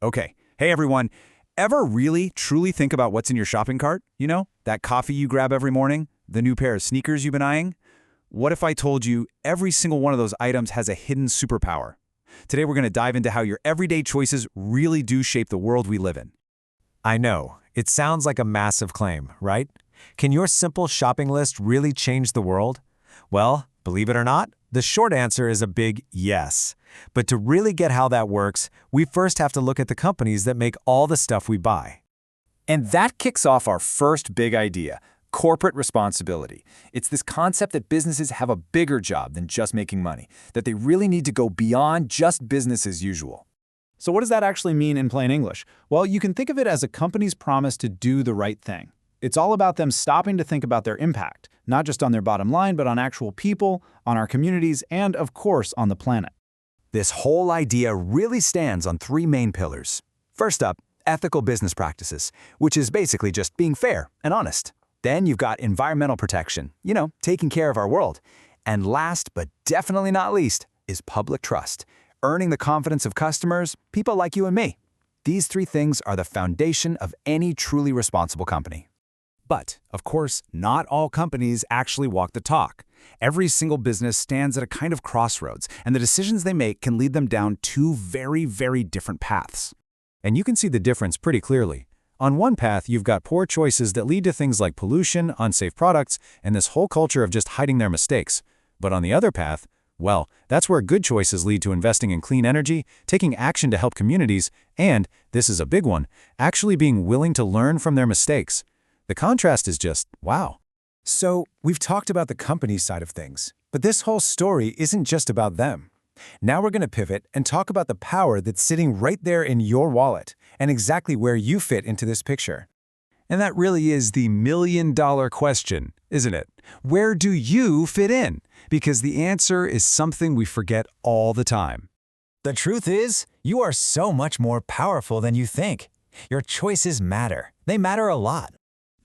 Okay. Hey, everyone. Ever really, truly think about what's in your shopping cart? You know, that coffee you grab every morning? The new pair of sneakers you've been eyeing? What if I told you every single one of those items has a hidden superpower? Today, we're going to dive into how your everyday choices really do shape the world we live in. I know, it sounds like a massive claim, right? Can your simple shopping list really change the world? Well, believe it or not, the short answer is a big yes. But to really get how that works, we first have to look at the companies that make all the stuff we buy. And that kicks off our first big idea, corporate responsibility. It's this concept that businesses have a bigger job than just making money, that they really need to go beyond just business as usual. So what does that actually mean in plain English? Well, you can think of it as a company's promise to do the right thing. It's all about them stopping to think about their impact, not just on their bottom line, but on actual people, on our communities, and of course, on the planet. This whole idea really stands on three main pillars. First up, ethical business practices, which is basically just being fair and honest. Then you've got environmental protection, taking care of our world. And last, but definitely not least, is public trust, earning the confidence of customers, people like you and me. These three things are the foundation of any truly responsible company. But, of course, not all companies actually walk the talk. Every single business stands at a kind of crossroads, and the decisions they make can lead them down two very, very different paths. And you can see the difference pretty clearly. On one path, you've got poor choices that lead to things like pollution, unsafe products, and this whole culture of just hiding their mistakes. But on the other path, well, that's where good choices lead to investing in clean energy, taking action to help communities, and, this is a big one, actually being willing to learn from their mistakes. The contrast is just, wow. So, we've talked about the company side of things, but this whole story isn't just about them. Now we're going to pivot and talk about the power that's sitting right there in your wallet and exactly where you fit into this picture. And that really is the million-dollar question, isn't it? Where do you fit in? Because the answer is something we forget all the time. The truth is, you are so much more powerful than you think. Your choices matter. They matter a lot.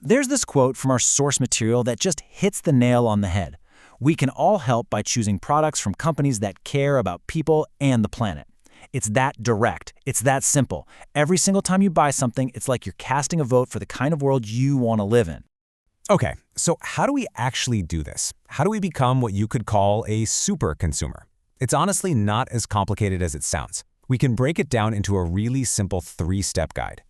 There's this quote from our source material that just hits the nail on the head. We can all help by choosing products from companies that care about people and the planet. It's that direct. It's that simple. Every single time you buy something, it's like you're casting a vote for the kind of world you want to live in. Okay, so how do we actually do this? How do we become what you could call a super consumer? It's honestly not as complicated as it sounds. We can break it down into a really simple three-step guide.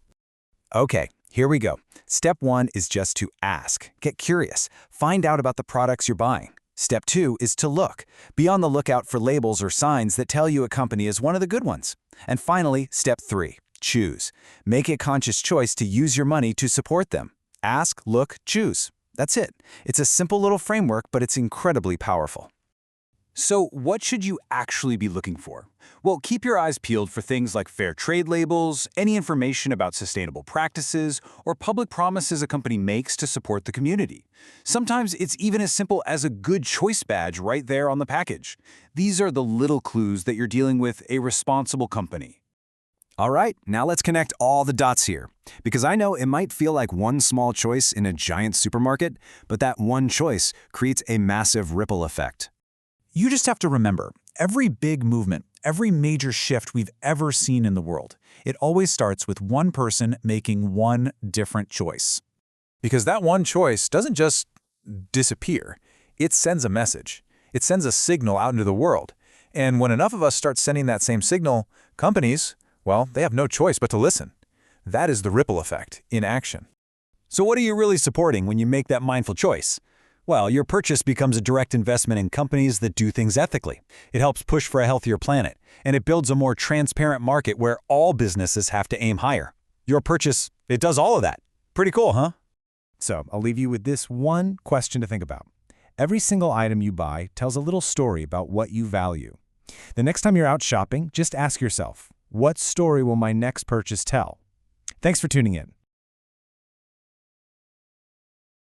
Okay, here we go. Step 1 is just to ask. Get curious. Find out about the products you're buying. Step 2 is to look. Be on the lookout for labels or signs that tell you a company is one of the good ones. And finally, step 3, choose. Make a conscious choice to use your money to support them. Ask, look, choose. That's it. It's a simple little framework, but it's incredibly powerful. So what should you actually be looking for? Well, keep your eyes peeled for things like fair trade labels, any information about sustainable practices, or public promises a company makes to support the community. Sometimes it's even as simple as a good choice badge right there on the package. These are the little clues that you're dealing with a responsible company. All right, now let's connect all the dots here. Because I know it might feel like one small choice in a giant supermarket, but that one choice creates a massive ripple effect. You just have to remember, every big movement, every major shift we've ever seen in the world, it always starts with one person making one different choice. Because that one choice doesn't just disappear. It sends a message. It sends a signal out into the world. And when enough of us start sending that same signal, companies, well, they have no choice but to listen. That is the ripple effect in action. So what are you really supporting when you make that mindful choice? Well, your purchase becomes a direct investment in companies that do things ethically. It helps push for a healthier planet, and it builds a more transparent market where all businesses have to aim higher. Your purchase, it does all of that. Pretty cool, huh? So I'll leave you with this one question to think about. Every single item you buy tells a little story about what you value. The next time you're out shopping, just ask yourself, what story will my next purchase tell? Thanks for tuning in.